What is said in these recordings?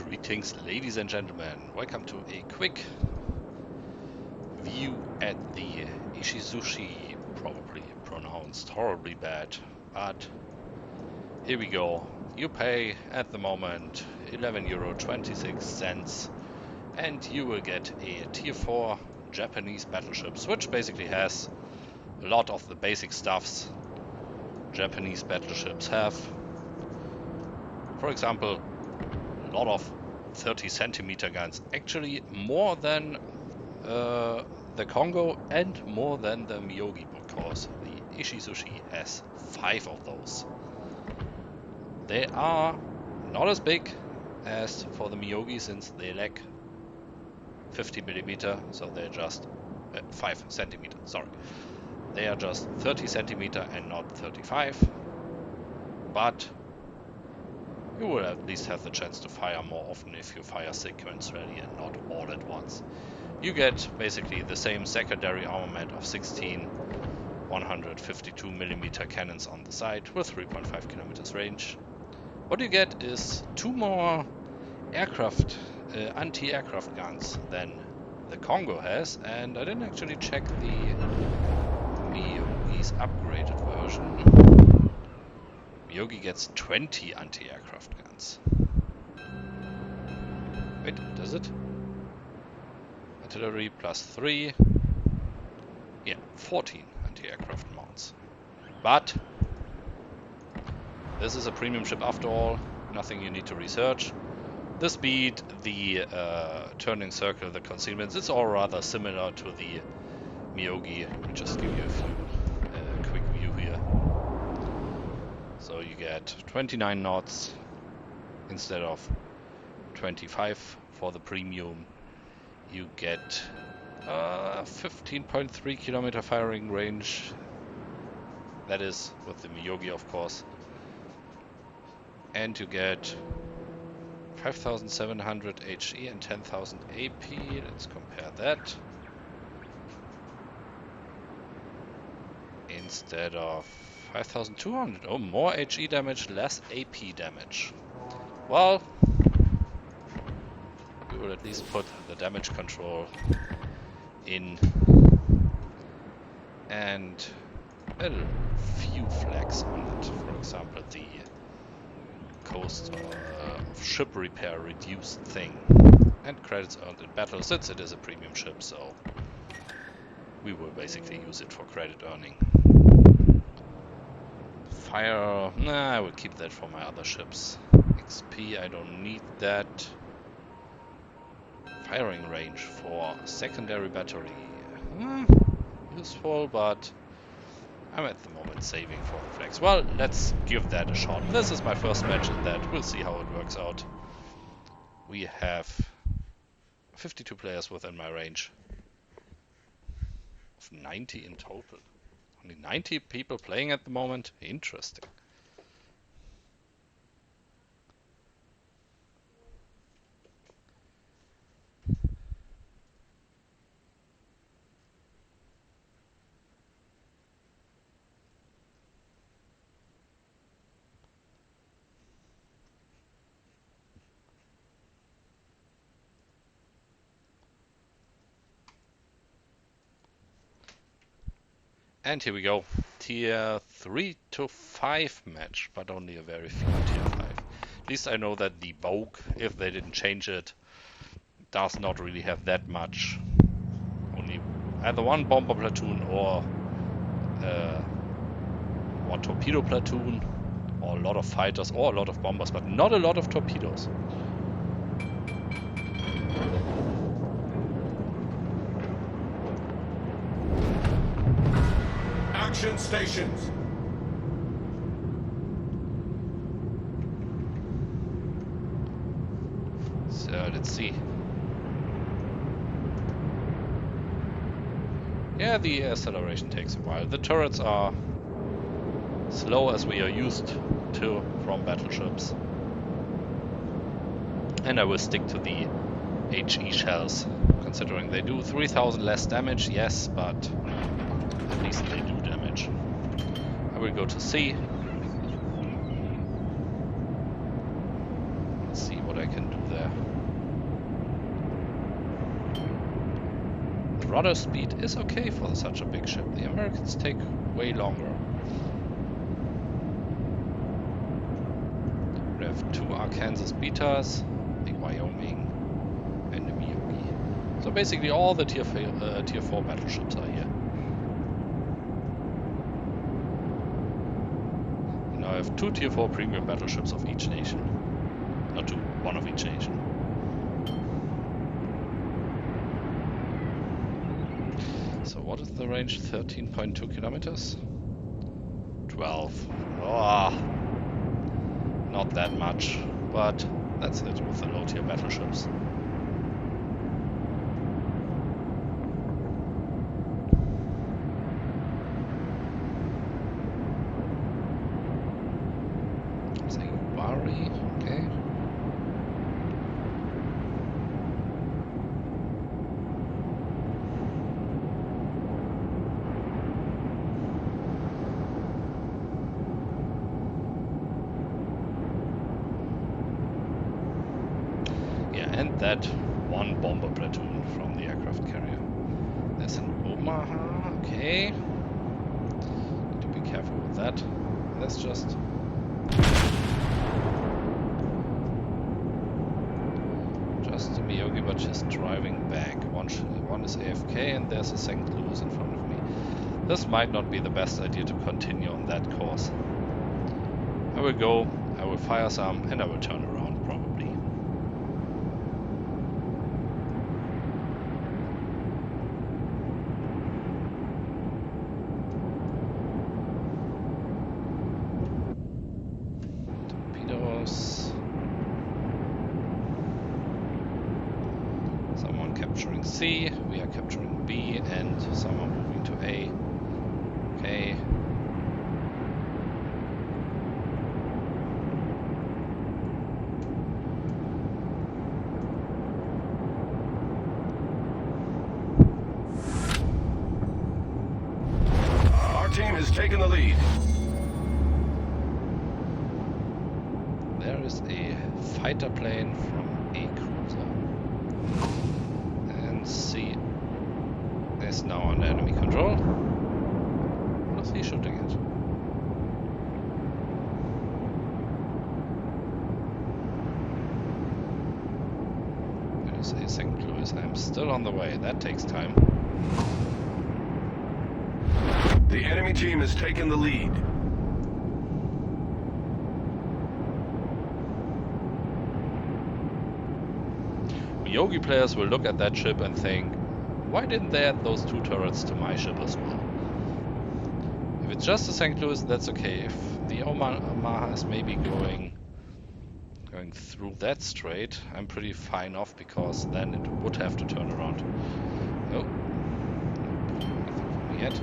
Greetings, ladies and gentlemen. Welcome to a quick view at the Ishizuchi, probably pronounced horribly bad, but here we go. You pay at the moment €11.26 and you will get a Tier 4 Japanese battleships, which basically has a lot of the basic stuffs Japanese battleships have. For example, a lot of 30 centimeter guns, actually more than the Congo and more than the Miyogi, because the Ishizuchi has 5 of those. They are not as big as for the Miyogi since they lack 50 millimeter, so they're just 5 centimeter, sorry. They are just 30 centimeter and not 35, but you will at least have the chance to fire more often if you fire sequentially and not all at once. You get basically the same secondary armament of 16 152mm cannons on the side with 3.5 kilometers range. What you get is 2 more aircraft, anti-aircraft guns than the Congo has, and I didn't actually check the Miyogi's upgraded version. Miyogi gets 20 anti-aircraft guns. Wait, does it? Artillery plus 3. Yeah, 14 anti-aircraft mounts. But this is a premium ship after all, nothing you need to research. The speed, the turning circle, the concealments, it's all rather similar to the Miyogi. Let me just give you a few quick view here. So you get 29 knots instead of 25 for the premium. You get 15.3 kilometer firing range. That is with the Miyogi, of course. And you get 5,700 HE and 10,000 AP. Let's compare that. Instead of 5,200. Oh, more HE damage, less AP damage. Well, we will at least put the damage control in and a few flags on it. For example, the cost of ship repair reduced thing. And credits earned in battle, since it is a premium ship, so we will basically use it for credit earning. Fire, nah, I will keep that for my other ships. XP, I don't need that. Firing range for secondary battery, useful, but I'm at the moment saving for the flags. Well, let's give that a shot. This is my first match in that. We'll see how it works out. We have 52 players within my range of 90 in total. Only 90 people playing at the moment. Interesting. And here we go. Tier 3 to 5 match, but only a very few tier 5. At least I know that the Vogue, if they didn't change it, does not really have that much. Only either one bomber platoon or one torpedo platoon, or a lot of fighters or a lot of bombers, but not a lot of torpedoes. Action stations. So let's see. Yeah, the acceleration takes a while. The turrets are slow as we are used to from battleships. And I will stick to the HE shells, considering they do 3,000 less damage, yes, but at least they do damage. I will go to C. Let's see what I can do there. rudder speed is okay for such a big ship. The Americans take way longer. We have 2 Arkansas Betas, the Wyoming, and the Miyogi. So basically all the tier 4 battleships are here. And now I have 2 tier 4 premium battleships of each nation. Not 2, 1 of each nation. So what is the range? 13.2 kilometers? 12. Oh, not that much, but that's it with the low tier battleships. Saying Wari, okay. And that 1 bomber platoon from the aircraft carrier. There's an Omaha, okay. Need to be careful with that. That's just... a Miyogi, but just driving back. One is AFK and there's a St. Louis in front of me. This might not be the best idea to continue on that course. I will go, I will fire some, and I will turn around probably. C, we are capturing B, and some are moving to A. Okay. Our team has taken the lead. There is a fighter plane from A cruiser. C is now under enemy control. What is he shooting at? It is a St. Louis. I'm still on the way. That takes time. The enemy team has taken the lead. Yogi players will look at that ship and think, why didn't they add those 2 turrets to my ship as well? If it's just a St. Louis, that's okay. If the Omaha is maybe going through that strait, I'm pretty fine off, because then it would have to turn around. Oh, nothing for me yet.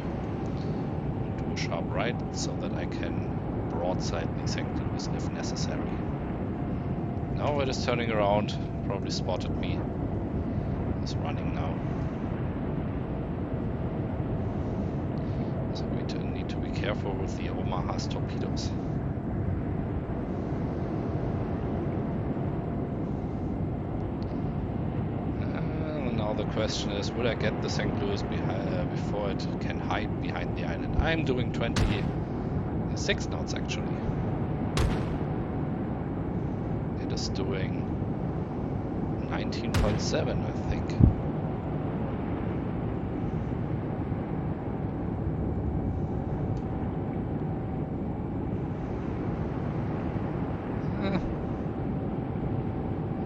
Do a sharp right so that I can broadside the St. Louis if necessary. Now it is turning around. Probably spotted me. It's running now. So we need to be careful with the Omaha's torpedoes. Now the question is, will I get the St. Louis before it can hide behind the island? I'm doing 26 knots actually. It is doing 19.7, I think.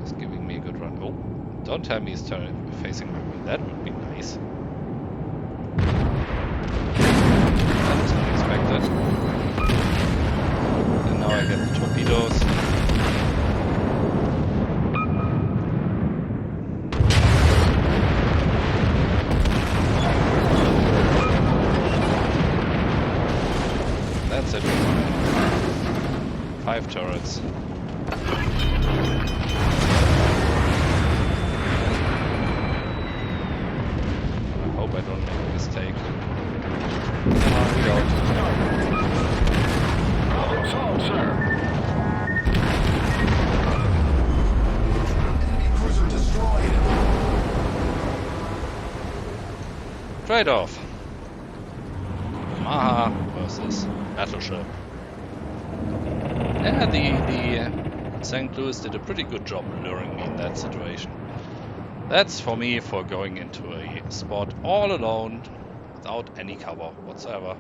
It's giving me a good run. Oh, don't tell me he's facing my way. That would be nice. That was unexpected. And now I get the torpedoes. That's it. 5 turrets. I hope I don't make a mistake. We don't. Problem solved, sir. Enemy cruiser destroyed. Trade-off. Maha versus Battleship. Yeah, the St. Louis did a pretty good job luring me in that situation. That's for me for going into a spot all alone without any cover whatsoever.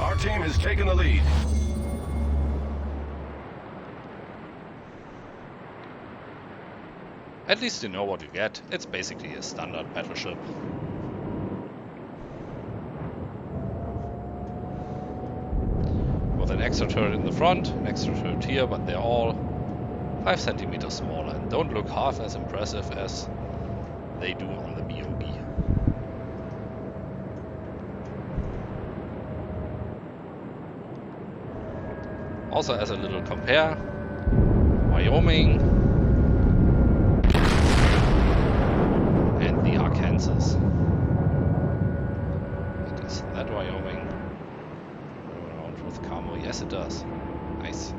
Our team has taken the lead. At least you know what you get. It's basically a standard battleship. With an extra turret in the front, an extra turret here, but they're all 5 centimeters smaller and don't look half as impressive as they do on the BOB. Also, as a little compare, Wyoming and the Arkansas. Does that Wyoming go around with camo? Yes, it does. Nice.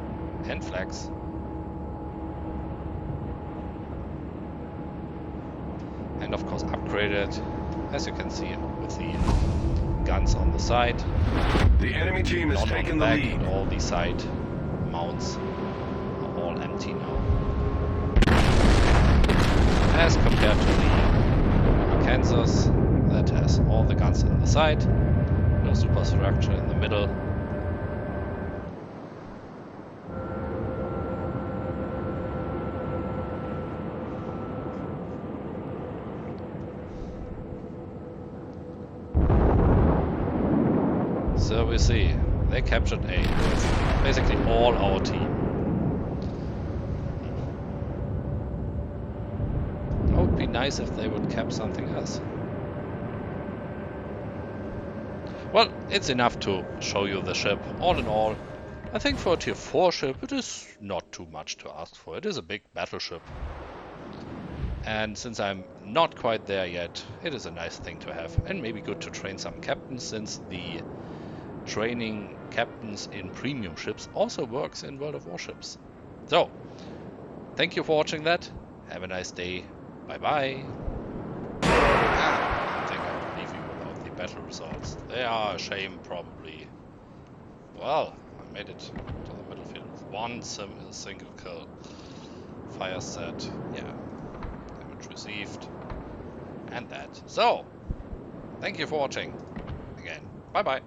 And flags. And of course upgraded, as you can see, with the guns on the side. The enemy team has taken the lead. And all the side mounts are all empty now. As compared to the Arkansas, that has all the guns in the side, no superstructure in the middle. So we see, they captured A with basically all our team. It would be nice if they would cap something else. Well, it's enough to show you the ship. All in all, I think for a tier 4 ship it is not too much to ask for. It is a big battleship. And since I'm not quite there yet, it is a nice thing to have. And maybe good to train some captains, since the training captains in premium ships also works in World of Warships. So, thank you for watching that. Have a nice day. Bye bye. I think I will leave you without the battle results. They are a shame, probably. Well, I made it to the battlefield with one single kill. Fire set, yeah. Damage received. And that. So, thank you for watching. Again, bye bye.